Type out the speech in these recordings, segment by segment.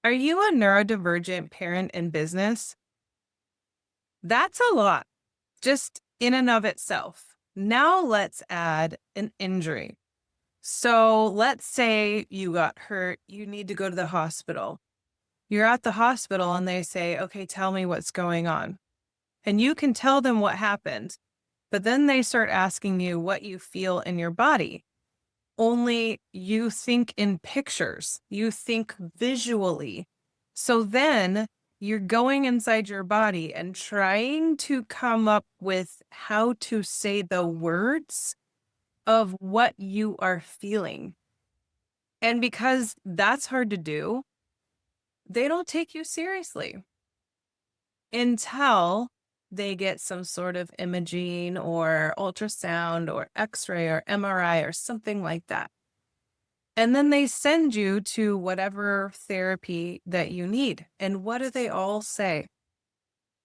Are you a neurodivergent parent in business? That's a lot, just in and of itself. Now let's add an injury. So let's say you got hurt, you need to go to the hospital. You're at the hospital and they say, okay, tell me what's going on. And you can tell them what happened, but then they start asking you what you feel in your body. Only you think in pictures, you think visually. So then you're going inside your body and trying to come up with how to say the words of what you are feeling. And because that's hard to do, they don't take you seriously until they get some sort of imaging or ultrasound or x-ray or MRI or something like that. And then they send you to whatever therapy that you need. And what do they all say?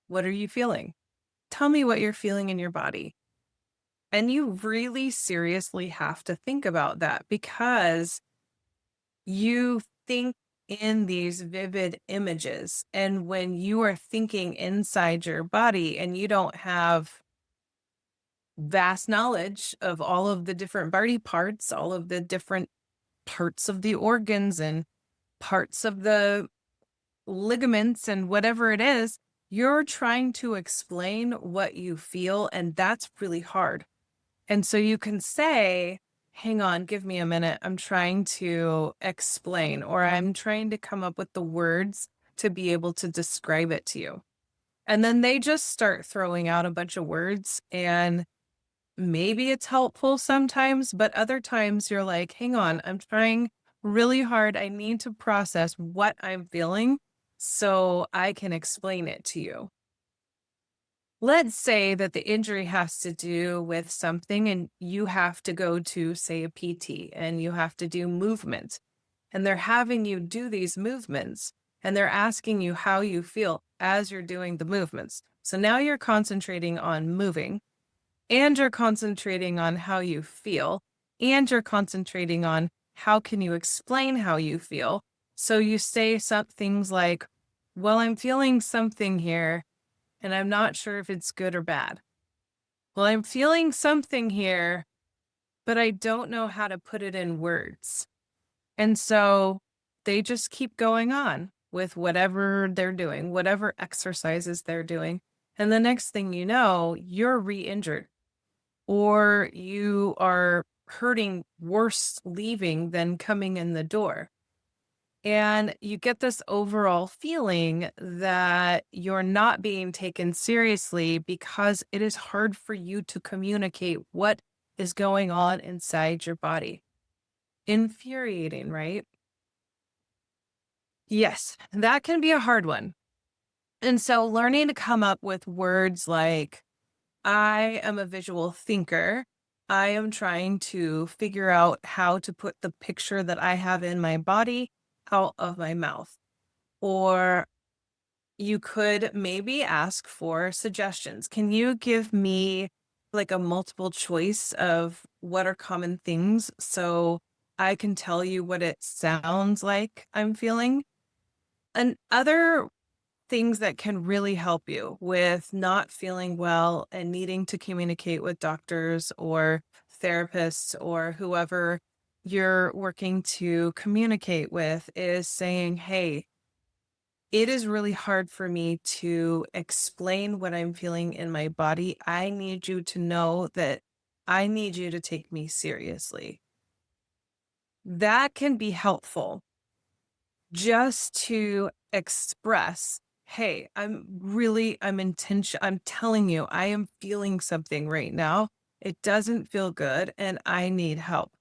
What are you feeling? Tell me what you're feeling in your body. And you really seriously have to think about that because you think in these vivid images. And when you are thinking inside your body and you don't have vast knowledge of all of the different body parts, all of the different parts of the organs and parts of the ligaments and whatever it is, you're trying to explain what you feel, and that's really hard. And so you can say, hang on, give me a minute. I'm trying to explain, or I'm trying to come up with the words to be able to describe it to you. And then they just start throwing out a bunch of words, and maybe it's helpful sometimes, but other times you're like, hang on, I'm trying really hard. I need to process what I'm feeling so I can explain it to you. Let's say that the injury has to do with something and you have to go to, say, a PT and you have to do movement. And they're having you do these movements and they're asking you how you feel as you're doing the movements. So now you're concentrating on moving and you're concentrating on how you feel and you're concentrating on how can you explain how you feel. So you say some things like, well, I'm feeling something here and I'm not sure if it's good or bad. Well, I'm feeling something here, but I don't know how to put it in words. And so they just keep going on with whatever they're doing, whatever exercises they're doing. And the next thing you know, you're re-injured or you are hurting worse leaving than coming in the door. And you get this overall feeling that you're not being taken seriously because it is hard for you to communicate what is going on inside your body. Infuriating, right? Yes, that can be a hard one. And so learning to come up with words like, I am a visual thinker. I am trying to figure out how to put the picture that I have in my body out of my mouth. Or you could maybe ask for suggestions. Can you give me like a multiple choice of what are common things so I can tell you what it sounds like I'm feeling? And other things that can really help you with not feeling well and needing to communicate with doctors or therapists or whoever you're working to communicate with is saying, hey, it is really hard for me to explain what I'm feeling in my body. I need you to know that I need you to take me seriously. That can be helpful just to express, hey, I'm telling you, I am feeling something right now. It doesn't feel good and I need help.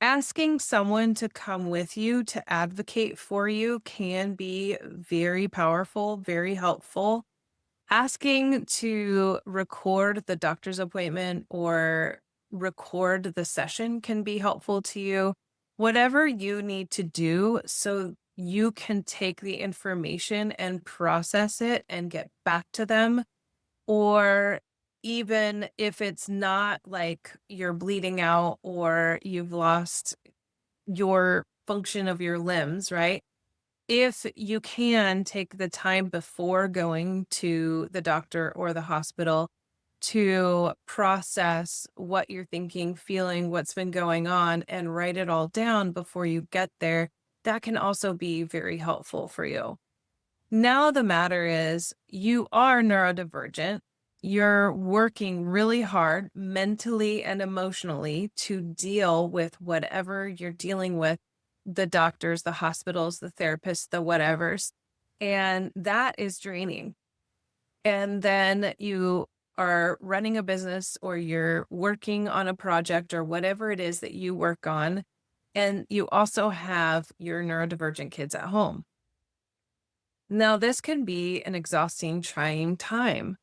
Asking someone to come with you to advocate for you can be very powerful, very helpful. Asking to record the doctor's appointment or record the session can be helpful to you. Whatever you need to do so you can take the information and process it and get back to them, or even if it's not like you're bleeding out or you've lost your function of your limbs, right? If you can take the time before going to the doctor or the hospital to process what you're thinking, feeling, what's been going on, and write it all down before you get there, that can also be very helpful for you. Now, the matter is, you are neurodivergent. You're working really hard mentally and emotionally to deal with whatever you're dealing with, the doctors, the hospitals, the therapists, the whatevers. And that is draining. And then you are running a business or you're working on a project or whatever it is that you work on. And you also have your neurodivergent kids at home. Now, this can be an exhausting, trying time.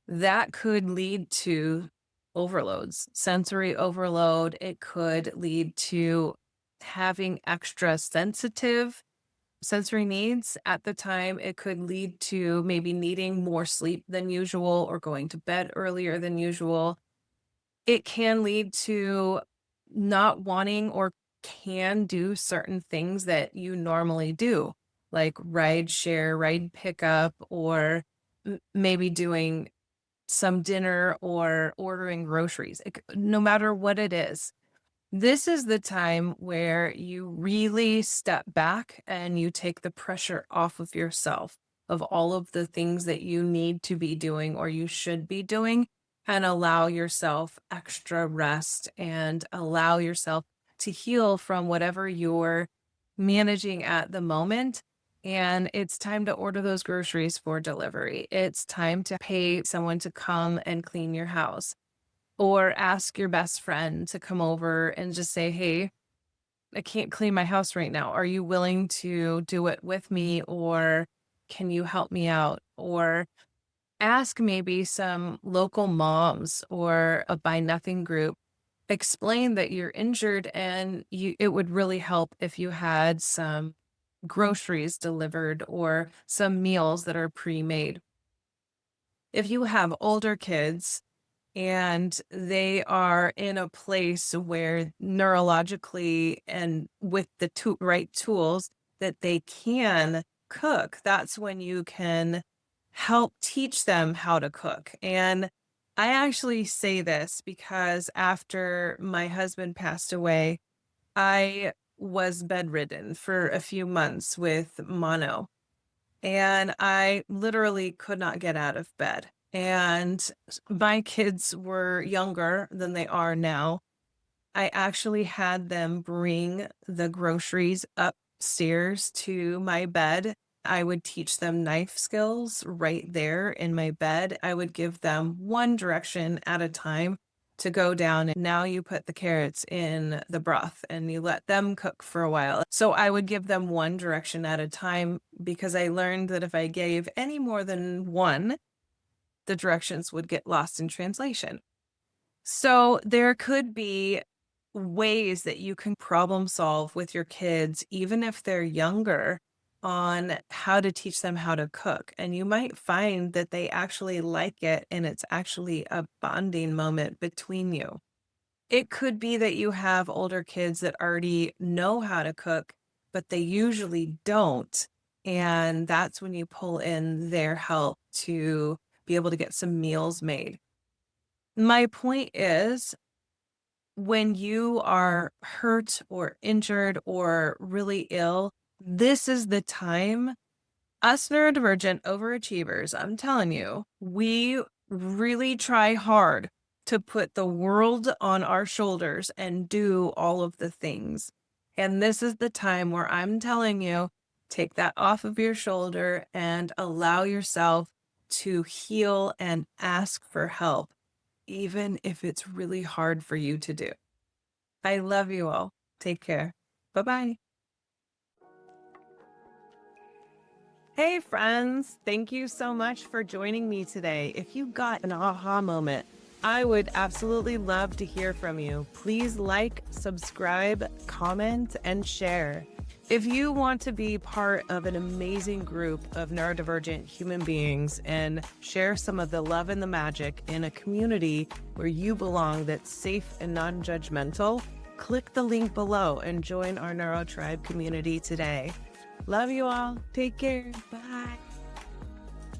That could lead to overloads, sensory overload. It could lead to having extra sensitive sensory needs at the time. It could lead to maybe needing more sleep than usual or going to bed earlier than usual. It can lead to not wanting or can do certain things that you normally do, like ride share, ride pickup, or maybe doing some dinner or ordering groceries. No matter what it is, this is the time where you really step back and you take the pressure off of yourself of all of the things that you need to be doing or you should be doing, and allow yourself extra rest and allow yourself to heal from whatever you're managing at the moment. And it's time to order those groceries for delivery. It's time to pay someone to come and clean your house or ask your best friend to come over and just say, "Hey, I can't clean my house right now. Are you willing to do it with me? Or can you help me out?" Or ask maybe some local moms or a Buy Nothing group. Explain that you're injured and it would really help if you had some groceries delivered or some meals that are pre-made. If you have older kids, and they are in a place where neurologically and with the right tools that they can cook, that's when you can help teach them how to cook. And I actually say this because after my husband passed away, I was bedridden for a few months with mono. And I literally could not get out of bed. And my kids were younger than they are now. I actually had them bring the groceries upstairs to my bed. I would teach them knife skills right there in my bed. I would give them one direction at a time to go down. And now you put the carrots in the broth and you let them cook for a while. So I would give them one direction at a time because I learned that if I gave any more than one, the directions would get lost in translation. So there could be ways that you can problem solve with your kids, even if they're younger, on how to teach them how to cook. And you might find that they actually like it and it's actually a bonding moment between you. It could be that you have older kids that already know how to cook, but they usually don't. And that's when you pull in their help to be able to get some meals made. My point is, when you are hurt or injured or really ill, this is the time. Us neurodivergent overachievers, I'm telling you, we really try hard to put the world on our shoulders and do all of the things. And this is the time where I'm telling you, take that off of your shoulder and allow yourself to heal and ask for help, even if it's really hard for you to do. I love you all. Take care. Bye-bye. Hey, friends. Thank you so much for joining me today. If you got an aha moment, I would absolutely love to hear from you. Please like, subscribe, comment, and share. If you want to be part of an amazing group of neurodivergent human beings and share some of the love and the magic in a community where you belong that's safe and non-judgmental, click the link below and join our NeuroTribe community today. Love you all. Take care. Bye.